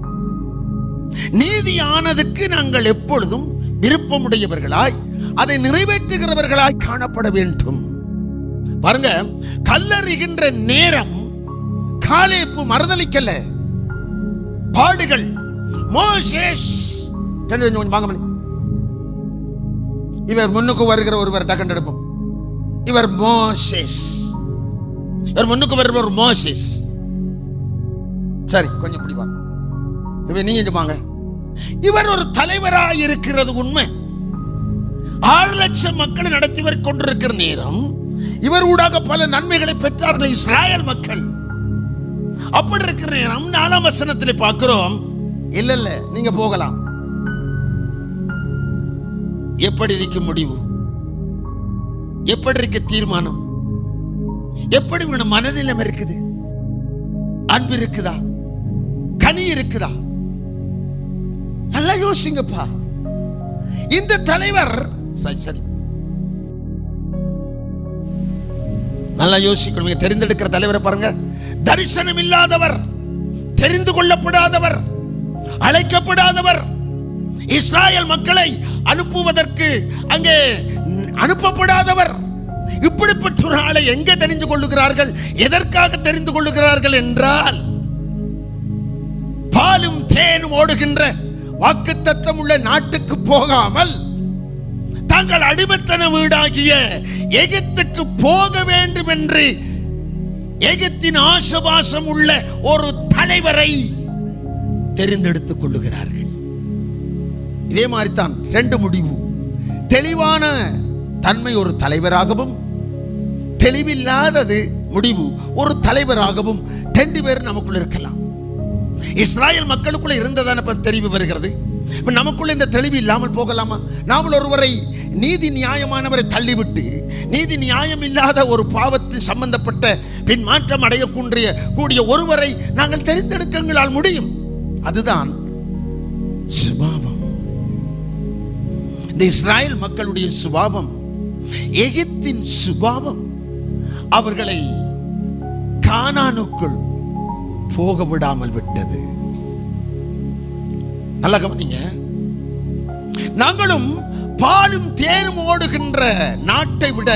S1: நீதியானதுக்கு நாங்கள் எப்பொழுதும் விருப்பமுடையவர்களாய், அதை நிறைவேற்றுகிறவர்களாய் காணப்பட வேண்டும். பாருங்க, கல்லறிகின்ற நேரம் காலேப்பு மறுதலிக்கல, பாடுகள். மோசேஸ் வாங்க, இவர் முன்னுக்கு வருகிற ஒருவர் டக்குன்னு எடுப்போம். இவர் மோசேஸ், இவர் முன்னுக்கு வருகிற மோசேஸ். சரி, கொஞ்சம் இப்படி வாங்க. இவர் நீங்க வாங்க. இவர் ஒரு தலைவராக இருக்கிறது உண்மை. 6 லட்சம் மக்களை நடத்தி கொண்டிருக்கிற நேரம் இவர் ஊடாக பல நன்மைகளை பெற்றார்கள் இஸ்ராயல் மக்கள். அப்படி இருக்கிற நேரம் 4ஆம் வசனத்தில் பார்க்கிறோம், இல்ல நீங்க போகலாம். எப்படி இருக்க முடிவு? எப்படி இருக்க தீர்மானம்? எப்படி உங்க மனநிலை இருக்குது? அன்பு இருக்குதா? கனி இருக்குதா? நல்லா யோசிங்கப்பா. இந்த தலைவர் சரி நல்லா யோசிக்கணும். தெரிந்தெடுக்கிற தலைவரை பாருங்க. தரிசனம் இல்லாதவர், தெரிந்து கொள்ளப்படாதவர், அழைக்கப்படாதவர், இஸ்ராயல் மக்களை அனுப்புவதற்கு அங்கே அனுப்பப்படாதவர். இப்படிப்பட்ட ஒரு ஆளை எங்க தெரிந்து கொள்ளுகிறார்கள்? எதற்காக தெரிந்து கொள்ளுகிறார்கள் என்றால், பாலும் தேனும் ஓடுகின்ற வாக்குத்தத்தம் உள்ள நாட்டுக்கு போகாமல் தங்கள் அடிமைத்தன வீடாகிய எகிப்துக்கு போக வேண்டும் என்று எகிப்தின் ஆசபாசம் உள்ள ஒரு தலைவரை தெரிந்தெடுத்துக் கொள்ளுகிறார்கள். இதே மாதிரி தான் ரெண்டு முடிவு. தெளிவான தன்மை ஒரு தலைவராகவும், தெளிவில்லாதது முடிவு ஒரு தலைவராகவும் ரெண்டு பேர் நமக்குள்ள இருக்கலாம். இஸ்ராயல் மக்களுக்குள்ள இருந்ததான தெளிவு வருகிறது. நமக்குள்ள இந்த தெளிவு இல்லாமல் போகலாமா? நாமல் ஒருவரை நீதி நியாயமானவரை தள்ளிவிட்டு நீதி நியாயம் இல்லாத ஒரு பாவத்தில் சம்பந்தப்பட்ட பின் மாற்றம் அடையக்கூடிய ஒருவரை நாங்கள் தெரிந்தெடுக்கங்களால் முடியும். அதுதான் சுபாவம். இந்த இஸ்ராயல் மக்களுடைய சுபாவம், எகிப்தின் சுபாவம் அவர்களை கானானுக்குள் போக விடாமல் விட்டது. நல்ல கவனிங்க. நாங்களும் பாலும் தேனும் ஓடுகின்ற நாட்டை விட,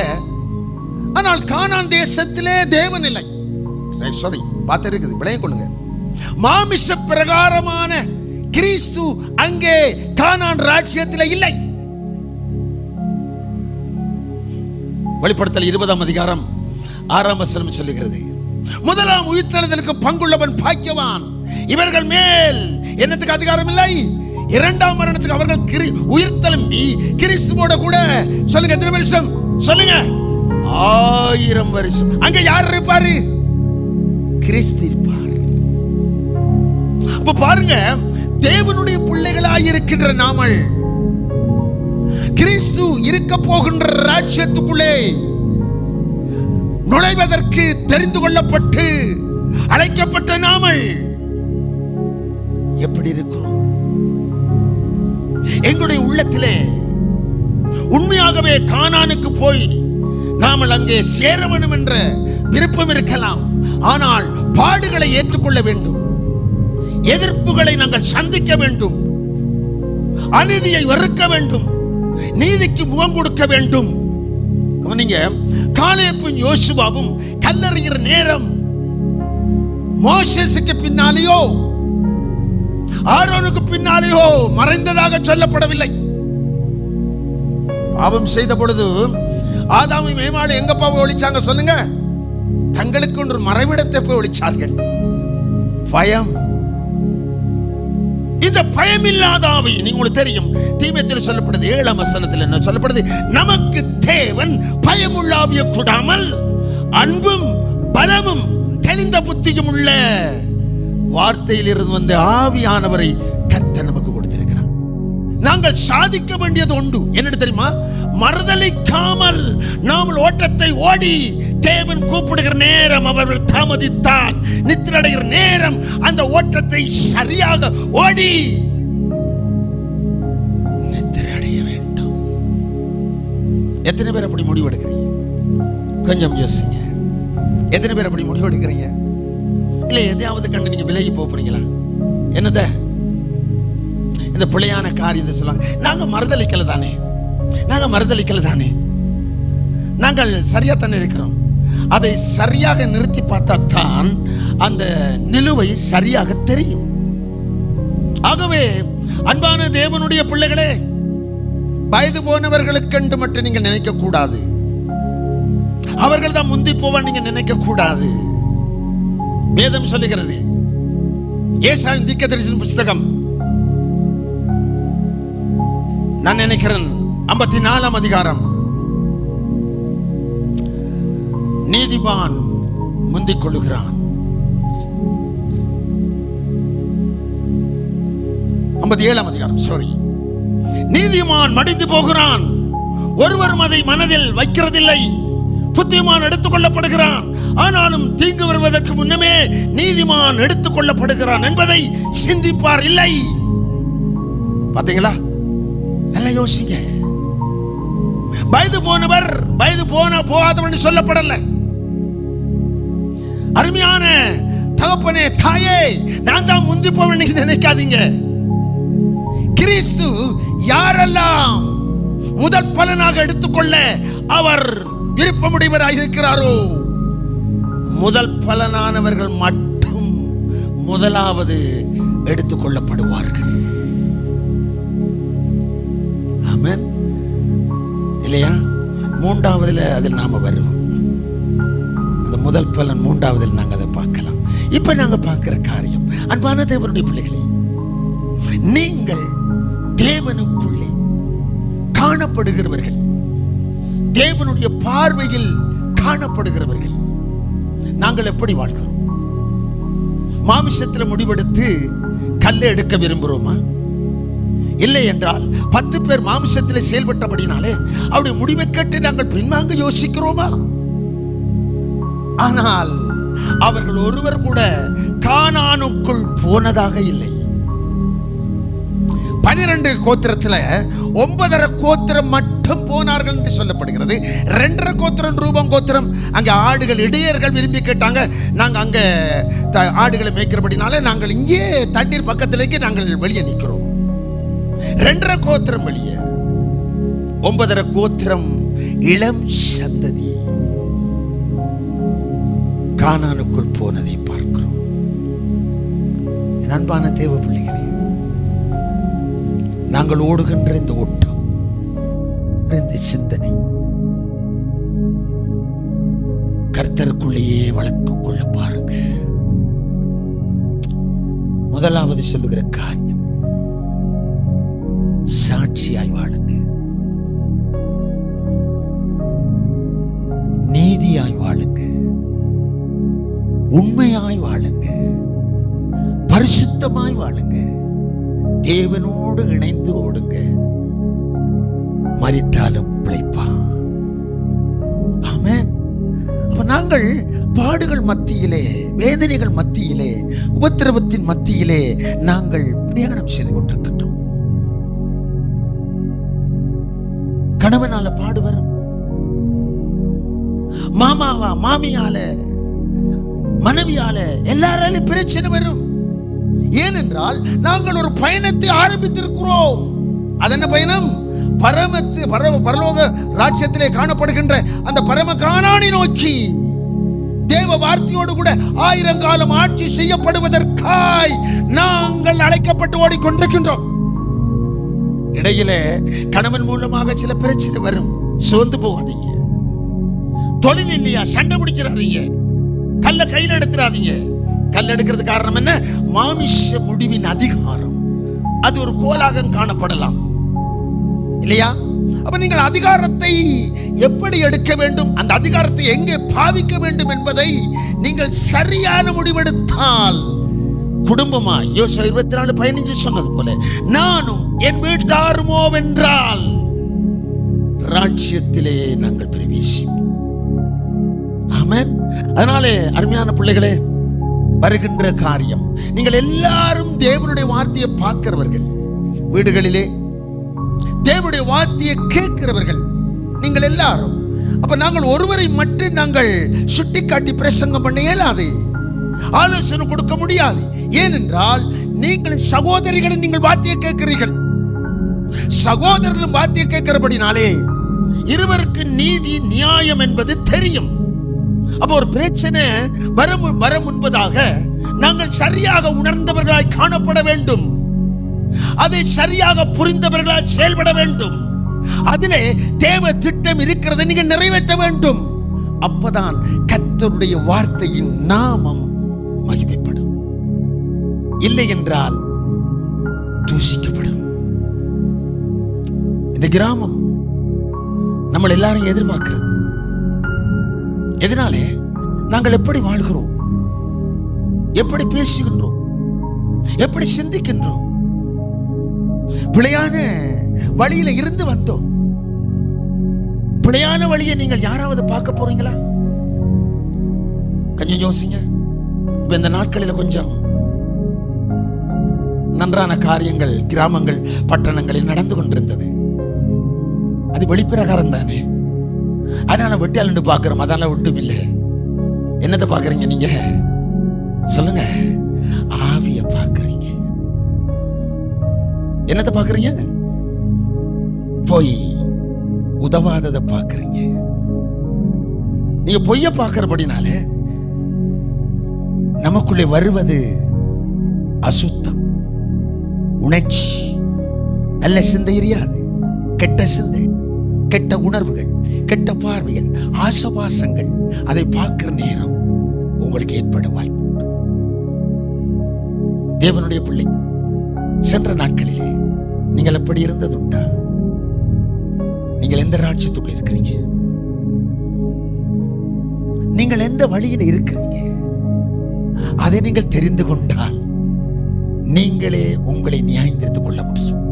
S1: ஆனால் கானான் தேசத்திலே தேவன் இல்லை. சாரி, பார்த்து இருக்குது, விளைய கொள்ளுங்க. மாமிச பிரகாரமான கிறிஸ்து அங்கே கானான் ராஜ்யத்தில் இல்லை. வெளிப்படுத்தல் 20ஆம் அதிகாரம் 6ஆம் வசனம் சொல்லுகிறது, முதலாம் உயிர்த்தெழுதலுக்கு பங்குள்ளவன் பாக்கியவான். இவர்கள் மேல் என்னத்துக்கு அதிகாரம் இல்லை? இரண்டாம் மரணத்துக்கு அவர்கள் உயிர்த்தெழும்பி கிறிஸ்துவோட கூட சொல்லுங்க எத்தனை வருஷம்? சொல்லுங்க 1000 வருஷம். அங்க யார் இருப்பாரு? கிறிஸ்து இருப்பார். அப்ப பாருங்க, தேவனுடைய பிள்ளைகளாய் இருக்கின்ற நாமல் கிறிஸ்து இருக்க போகின்ற ராஜ்யத்துக்குள்ளே நுழைவதற்கு தெரிந்து கொள்ளப்பட்டு அழைக்கப்பட்ட நாமல் எப்படி இருக்கும்? எங்களுடைய உள்ளத்திலே உண்மையாகவே கானானுக்கு போய் நாமல் அங்கே சேர வேண்டும் என்ற விருப்பம் இருக்கலாம். ஆனால் பாடுகளை ஏற்றுக்கொள்ள வேண்டும், எதிர்ப்புகளை நாங்கள் சந்திக்க வேண்டும், அநீதியை வெறுக்க வேண்டும், நீதிக்கு முகம் கொடுக்க வேண்டும். நீங்க காலேபும் யோசுவாவும் கல்லறிகிற நேரம் மோசேசுக்கு பின்னாலேயோ ஆரோனுக்கு பின்னாலேயோ மறைந்ததாக சொல்லப்படவில்லை. பாவம் செய்த பொழுது ஆதாமும் ஏவாளும் எங்க போய் ஒளிச்சாங்க? சொல்லுங்க. தங்களுக்கு ஒரு மறைவிடத்தை போய் ஒளிச்சார்கள். பயம். இந்த பயமில்லாத ஆவி, உங்களுக்கு தெரியும், தீமோத்தேயுவில் சொல்லப்படுது 7ஆம் வசனத்தில் என்ன சொல்லப்படுது? நமக்கு தேவன் பயமுள்ள ஆவியை கொடாமல் அன்பும் பலமும் தெளிந்த புத்தியும் உள்ள வார்த்தையில் இருந்து வந்த ஆவியானவரை கர்த்தர் நமக்கு கொடுத்திருக்கிறார். நாங்கள் சாதிக்க வேண்டியது உண்டு. என்ன தெரியுமா? மறுதலிக்காமல் நாம் ஓட்டத்தை ஓடி, தேவன் கூப்பிடுகிற நேரம் அவர் தாமதித்தால் நித்திரடைகிற நேரம் அந்த ஓட்டத்தை சரியாக ஓடி நித்திரடைய வேண்டும். எத்தனை பேர் அப்படி முடிவு எடுக்கிறீங்க? கொஞ்சம் யோசிங்க. எத்தனை பேர் அப்படி முடிவு எடுக்கிறீங்க? இல்லை எதையாவது கண்டு நீங்க விலகி போறீங்களா? என்னத இந்த பிழையான காரியத்தை சொல்லுவாங்க, நாங்க மறுதலிக்கல தானே, நாங்க மறுதலிக்கல தானே, நாங்கள் சரியா தானே இருக்கிறோம். அதை சரியாக நிறுத்தி பார்த்தா தான் அந்த நிலுவை சரியாக தெரியும். ஆகவே அன்பான தேவனுடைய பிள்ளைகளே, வயது போனவர்களுக்கென்று மட்டும் நீங்க நினைக்க கூடாது. அவர்கள் தான் முந்தி போவான் நீங்க நினைக்க கூடாது. வேதம் சொல்லுகிறது, ஏசாயா தீர்க்கதரிசியின் புத்தகம் நான் நினைக்கிறேன் 54ஆம் அதிகாரம், நீதிமான் முந்திக் கொள்ளுகிறான். 57ஆம் அதிகாரம், சாரி, நீதிமான் மடிந்து போகிறான், ஒருவரும் அதை மனதில் வைக்கிறதில்லை. புத்திமான் எடுத்துக் கொள்ளப்படுகிறான், ஆனாலும் தீங்கு வருவதற்கு முன்னமே நீதிமான் எடுத்துக் கொள்ளப்படுகிறான் என்பதை சிந்திப்பார் இல்லை. பாத்தீங்களா? நல்லா யோசிங்க. வயது போனவர் வயது போகாதவன் சொல்லப்படல. அருமையான தகப்பனே, தாயே, நான் தான் முந்தி போவேன் நினைக்காதீங்க. கிறிஸ்து யாரெல்லாம் முதல் பலனாக எடுத்துக்கொள்ள அவர் விருப்பமுடையவராக இருக்கிறாரோ, முதல் பலனானவர்கள் மட்டும் முதலாவது எடுத்துக்கொள்ளப்படுவார்கள். இல்லையா? மூன்றாவதுல அதில் நாம வருவோம். அந்த முதல் பலன் மூன்றாவதில் நாங்கள் அதை பார்க்கலாம். இப்ப நாங்க பார்க்கிற காரியம், அன்பான தேவனுடைய பிள்ளைகளே, நீங்கள் தேவனுக்குள்ளே காணப்படுகிறவர்கள், தேவனுடைய பார்வையில் காணப்படுகிறவர்கள். நாங்கள் எப்படி வாழ்கிறோம்? மாமிசத்தில் முடிவெடுத்து கல்லை எடுக்க விரும்புகிறோமா? இல்லை என்றால் 10 பேர் மாமிசத்தில் செயல்பட்டபடினாலே அவருடைய முடிவை கேட்டு நாங்கள் பின்வாங்க யோசிக்கிறோமா? ஆனால் அவர்கள் ஒருவர் கூட கானானுக்குள் போனதாக இல்லை. 12 கோத்திரத்தில் 9.5 கோத்திரம் மட்டும் போனார்கள் என்று சொல்லப்படுகிறது. 2.5 கோத்திரம் ரூபம் கோத்திரம் அங்கே ஆடுகள் இடையர்கள் விரும்பி கேட்டாங்க. நாங்கள் அங்கே ஆடுகளை மேய்க்கிறபடினால நாங்கள் இங்கே தண்ணீர் பக்கத்திலேக்கு நாங்கள் வெளியே நிற்கிறோம். 2.5 கோத்திரம் வெளியே, 9.5 கோத்திரம் இளம் சந்ததி கானானுக்குள் போனதை பார்க்கிறோம். அன்பான தேவ பிள்ளைகளே, நாங்கள் ஓடுகின்ற இந்த ஓட்டம், இந்த சிந்தனை கர்த்தருக்குள்ளேயே வளர்த்து கொள்ள பாருங்க. முதலாவது சொல்லுகிற காரியம், சாட்சியாய் வாழுங்க, நீதியாய் வாழுங்க, உண்மையாய் வாழுங்க, பரிசுத்தமாய் வாழுங்க, தேவனோடு இணைந்து ஓடுங்க. மரித்தாலும் பிழைப்பா. ஆமென். அப்ப நாங்கள் பாடுகள் மத்தியிலே, வேதனைகள் மத்தியிலே, உபத்திரவத்தின் மத்தியிலே நாங்கள் பிரயாணம் செய்து கொண்டிருக்கின்றோம். கணவனால பாடு வரும், மாமாவா மாமியால மனைவியால எல்லாராலும் பிரச்சனை வரும். ஏனென்றால் நாங்கள் ஒரு பயணத்தை ஆரம்பித்திருக்கிறோம். அது என்ன பயணம்? பரலோக ராஜ்யத்திலே காணப்படுகின்ற அந்த பரம கானானை நோக்கி தேவ வார்த்தையோடு கூட 1000 காலம் ஆட்சி செய்யப்படுவதற்காய் நாங்கள் அழைக்கப்பட்டு ஓடிக்கொண்டிருக்கின்றோம். இடையிலே கணவன் மூலமாக சில பிரச்சனை வரும். சோர்ந்து போகாதீங்க. தொழில் இல்லையா, சண்டை பிடிச்சிடாதீங்க. கல்ல கையில் எடுத்துறாதீங்க. கல் எடுக்கிறது காரணம் என்ன? மாமிச முடிவின் அதிகாரம். அது ஒரு கோலாக காணப்படலாம், இல்லையா? அப்ப நீங்கள் அதிகாரத்தை எப்படி எடுக்க வேண்டும், அந்த அதிகாரத்தை எங்கே பாவிக்க வேண்டும் என்பதை நீங்கள் சரியான முடிவெடுத்தால், குடும்பமா யோசுவா 24:15 சொன்னது போல, நானும் என் வீட்டாருமோ வென்றால் ராஜ்யத்திலே நாங்கள் பிரவேசிப்போம். ஆமென். அதனாலே அருமையான பிள்ளைகளே, வருகின்ற காரியம், நீங்கள் எல்லாரும் தேவனுடைய வார்த்தையை பார்க்கிறவர்கள், வீடுகளிலே தேவனுடைய வார்த்தையை கேட்கிறவர்கள் நீங்கள் எல்லாரும். அப்ப நாங்கள் ஒருவரை மட்டும் நாங்கள் சுட்டிக்காட்டி பிரசங்கம் பண்ண இயலாது, ஆலோசனை கொடுக்க முடியாது. ஏனென்றால் நீங்கள் சகோதரிகளை நீங்கள் வார்த்தையை கேட்கிறீர்கள், சகோதரர்களும் வார்த்தையை கேட்கிறபடினாலே இருவருக்கு நீதி நியாயம் என்பது தெரியும். அப்போ ஒரு பிரச்சனை வர முன்பதாக நாங்கள் சரியாக உணர்ந்தவர்களாய் காணப்பட வேண்டும், அதை சரியாக புரிந்தவர்களாய் செயல்பட வேண்டும். அதிலே தேவ திட்டம் இருக்கிறதை நீங்க நிறைவேற்ற வேண்டும். அப்பதான் கர்த்தருடைய வார்த்தையின் நாமம் மகிமைப்படும். இல்லை என்றால் தூசிக்கப்படும். இந்த கிராமம் நம்ம எல்லாரும் எதிர்பார்க்கிறது. எதனாலே? நாங்கள் எப்படி வாழ்கிறோம், எப்படி பேசுகின்றோம், எப்படி சிந்திக்கின்றோம். பிழையான வழியில இருந்து வந்தோம். பிழையான வழியை நீங்கள் யாராவது பார்க்க போறீங்களா? கொஞ்சம் யோசிங்க. இப்ப இந்த நாட்களில் கொஞ்சம் நன்றான காரியங்கள் கிராமங்கள் பட்டணங்களில் நடந்து கொண்டிருந்தது. அது வெளிப்பிரகாரம் தானே. அதனால வெட்டியால் பார்க்கிறோம், அதெல்லாம் ஒன்றும் இல்லை. என்னத்தை பார்க்கறீங்க நீங்க? சொல்லுங்க. ஆவிய பார்க்கறீங்க. என்னத்தை பார்க்கறீங்க? பொய் உதவாததை பார்க்கறீங்க. நீங்க பொய்ய பார்க்கிறபடினால நமக்குள்ளே வருவது அசுத்தம், உணர்ச்சி, நல்ல சிந்தை எரியாது, கெட்ட சிந்தை. கெட்ட உணர்வுகள், கெட்ட பார்வைகள், ஆசபாசங்கள், அதை பார்க்கிற நேரம் உங்களுக்கு ஏற்பட வாய்ப்பு. தேவனுடைய பிள்ளை, சென்ற நாட்களிலே நீங்கள் எப்படி இருந்ததுண்டா? நீங்கள் எந்த ராஜ்யத்துக்குள் இருக்கிறீங்க? நீங்கள் எந்த வழியில் இருக்கிறீங்க? அதை நீங்கள் தெரிந்து கொண்டால் நீங்களே உங்களை நியாயந்திருத்துக் கொள்ள முடியும்.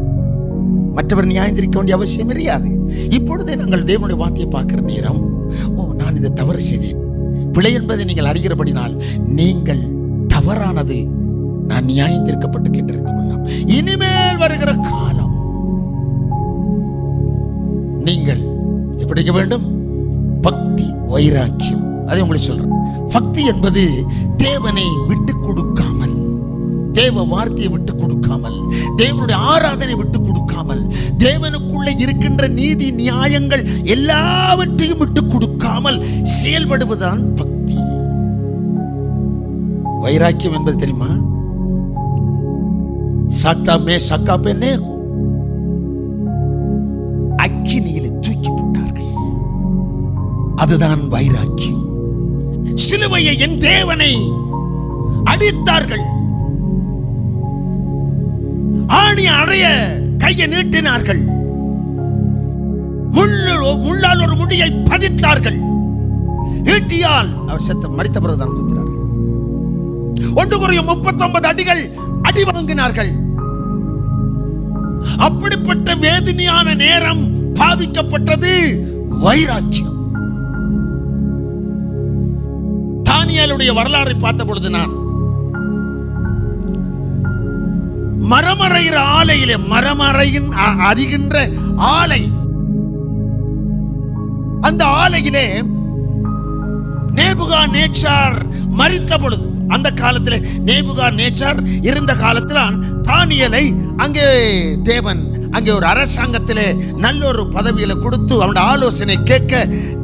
S1: மற்றவர் நியாயந்திருக்க வேண்டிய அவசியம் கிடையாது. இப்பொழுதே நாங்கள் தேவனுடைய வார்த்தையை பார்க்கிற நேரம், நான் இந்த தவறு செய்தேன், பிழை என்பதை நீங்கள் அறிகிறபடினால் நீங்கள் தவறானது நான் நியாயந்திருக்கப்பட்டு கேட்டறிந்து கொள்ளலாம். இனிமேல் வருகிற காலம் நீங்கள் எப்படி இருக்க வேண்டும்? பக்தி, வைராக்கியம். அதை உங்களுக்கு சொல்றேன். பக்தி என்பது தேவனை விட்டு கொடுக்காமல், தேவ வார்த்தையை விட்டு கொடுக்காமல், தேவனுடைய ஆராதனை விட்டு கொடுக்காமல், தேவனுக்குள்ள இருக்கின்ற நீதி நியாயங்கள் எல்லாவற்றையும் விட்டு கொடுக்காமல் செயல்படுவதுதான் பக்தி. வைராக்கியம் என்பது தெரியுமா? அக்கினியிலே தூக்கி போட்டார்கள். அதுதான் வைராக்கியம். சிலுவையை, என் தேவனை அடித்தார்கள். ஆணி அறைய கையை நீட்டினார்கள். முள்ளால் ஒரு முடியை பதித்தார்கள். ஈட்டியால் அவர் செத்த மரித்த பிறகுதான் குத்தினார்கள். 1 குறையும் 39 அடிகள் அடி வாங்கினார்கள். அப்படிப்பட்ட வேதனையான நேரம் பாவிக்கப்பட்டது வைராக்கியம். தானியேலுடைய வரலாறை பார்த்த பொழுது நான் மரமறைகிற ஆலையிலே, மரமறையின் அறிகின்ற ஆலை, அந்த ஆலையிலே நேபுகாத்நேச்சார் மரித்த பொழுது, அந்த காலத்தில் நேபுகாத்நேச்சார் இருந்த காலத்தில் தானியேலை அங்கே தேவன் அங்கே ஒரு அரசாங்கத்திலே நல்ல ஒரு பதவியில கொடுத்து அவன் ஆலோசனை கேட்க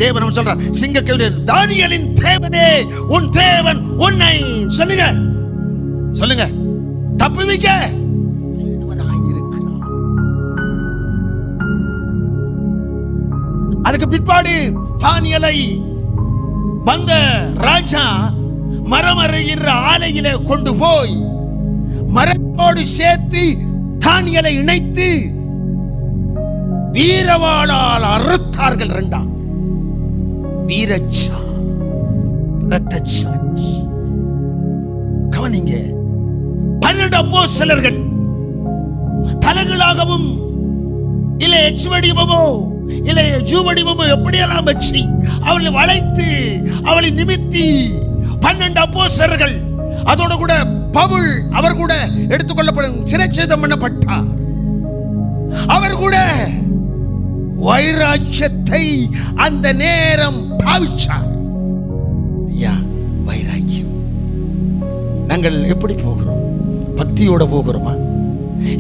S1: தேவன் சொல்றார், சிங்கக்கேவிலே, தானியேலின் தேவனே, உன் தேவன் உன்னை சொல்லுங்க சொல்லுங்க தப்புவிக்க இருக்கிறார். அதுக்கு பிற்பாடு தானியேலை வந்த ராஜா மரமறைகின்ற ஆலையிலே கொண்டு போய் மரத்தோடு சேர்த்து தானியேலை இணைத்து வீரவாளால் அறுத்தார்கள். 2ஆம் வீரச்சா, இரத்தச்சாட்சி. கவனிங்க, 12 அப்போஸ்தலர்கள் தலைகளாகவும் இல்லை எச் வடிவமோ இல்லை ஜூ வடிவமோ எப்படியெல்லாம் வச்சு அவளை வளைத்து அவளை நிமித்தி 12 அப்போஸ்தலர்கள், அதோட கூட பவுல் அவர் கூட எடுத்துக்கொள்ளப்படும் சிறைச்சேதம் பண்ணப்பட்டார். அவர் கூட வைராக்கியத்தை அந்த நேரம் பாவிச்சார். வைராக்கியம். நாங்கள் எப்படி போகிறோம்? பக்தியோட போகிறோமா,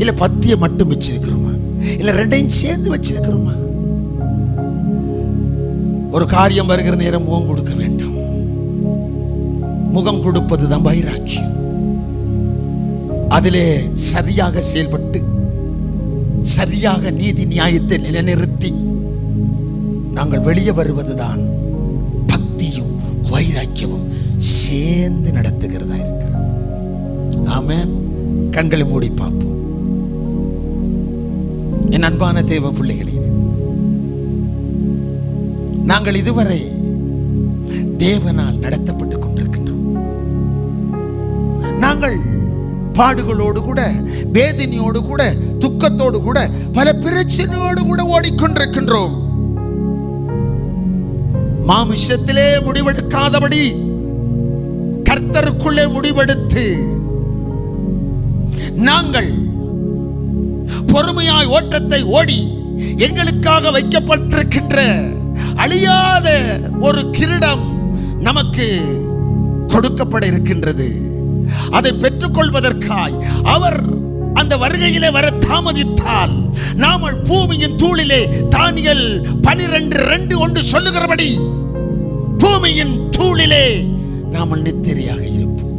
S1: இல்ல பக்தியை மட்டும் வச்சிருக்கிறோமா, இல்ல 2ஐயும் சேர்ந்து வச்சிருக்கிறோமா? ஒரு காரியம் வருகிற நேரம் முகம் கொடுக்க வேண்டாம். முகம் கொடுப்பதுதான் வைராக்கியம். அதிலே சரியாக செயல்பட்டு சரியாக நீதி நியாயத்தை நிலைநிறுத்தி நாங்கள் வெளியே வருவதுதான் பக்தியும் வைராக்கியமும் சேர்ந்து நடத்துகிறதா இருக்கிறது. ஆமென். கண்களை மூடி பார்ப்போம். என் அன்பான தேவ பிள்ளைகளே, நாங்கள் இதுவரை தேவனால் நடத்தப்பட்டுக் கொண்டிருக்கின்றோம். நாங்கள் பாடுகளோடு கூட, வேதனையோடு கூட, துக்கத்தோடு கூட, பல பிரச்சனையோடு கூட ஓடிக்கொண்டிருக்கின்றோம். மாமிசத்திலே முடிவெடுக்காதபடி கர்த்தருக்குள்ளே முடிவெடுத்து நாங்கள் பொறுமையாய் ஓட்டத்தை ஓடி எங்களுக்காக வைக்கப்பட்டிருக்கின்ற அழியாத ஒரு கிரீடம் நமக்கு கொடுக்கப்பட இருக்கின்றது. அதை பெற்றுக்கொள்வதற்காய் அவர் அந்த வருகையிலே வர தாமதித்தால் நாமல் பூமியின் தூளிலே தானியேல் 12:2 சொல்லுகிறபடி பூமியின் தூளிலே நாமல் நித்திரையாக இருப்போம்.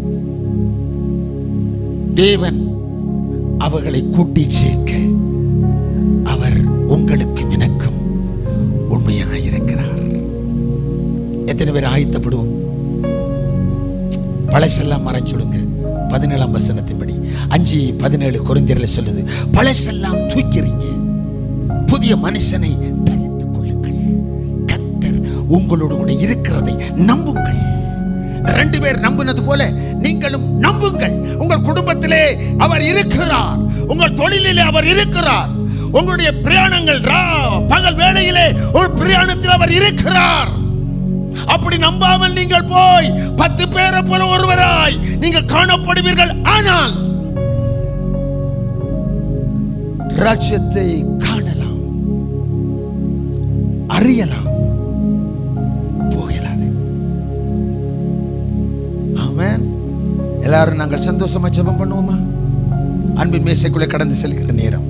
S1: தேவன் அவர்களை கூட்டி சேர்க்க அவர் உங்களுக்கும் எனக்கும் பழசெல்லாம் மறைச்சுடுங்க. 17ஆம் வசனத்தின்படி 5:17 கொரிந்தியரில் சொல்லுது, பழசெல்லாம் தூக்கிறீங்க, புதிய மனுஷனை தரித்துக் கொள்ளுங்கள். கர்த்தர் உங்களோடு கூட இருக்கிறதை நம்புங்கள். 2 பேர் நம்பினது போல நீங்களும் நம்புங்கள். உங்கள் குடும்பத்திலே அவர் இருக்கிறார், உங்கள் தொழிலிலே அவர் இருக்கிறார், உங்களுடைய பிரயாணங்கள் பகல் வேளையிலே ஒரு பிரயாணத்தில் அவர் இருக்கிறார். அப்படி நம்பாமல் நீங்கள் போய் 10 பேரை போல ஒருவராய் நீங்கள் காணப்படுவீர்கள். ஆனால் ராஜ்யத்தை காணலாம், அறியலாம், போகலாது. ஆமென். எல்லாரும் நாங்கள் சந்தோஷமா ஜெபம் பண்ணுவோமா? அன்பின் மேசைக்குள்ளே கடந்து செல்கிற நேரம்.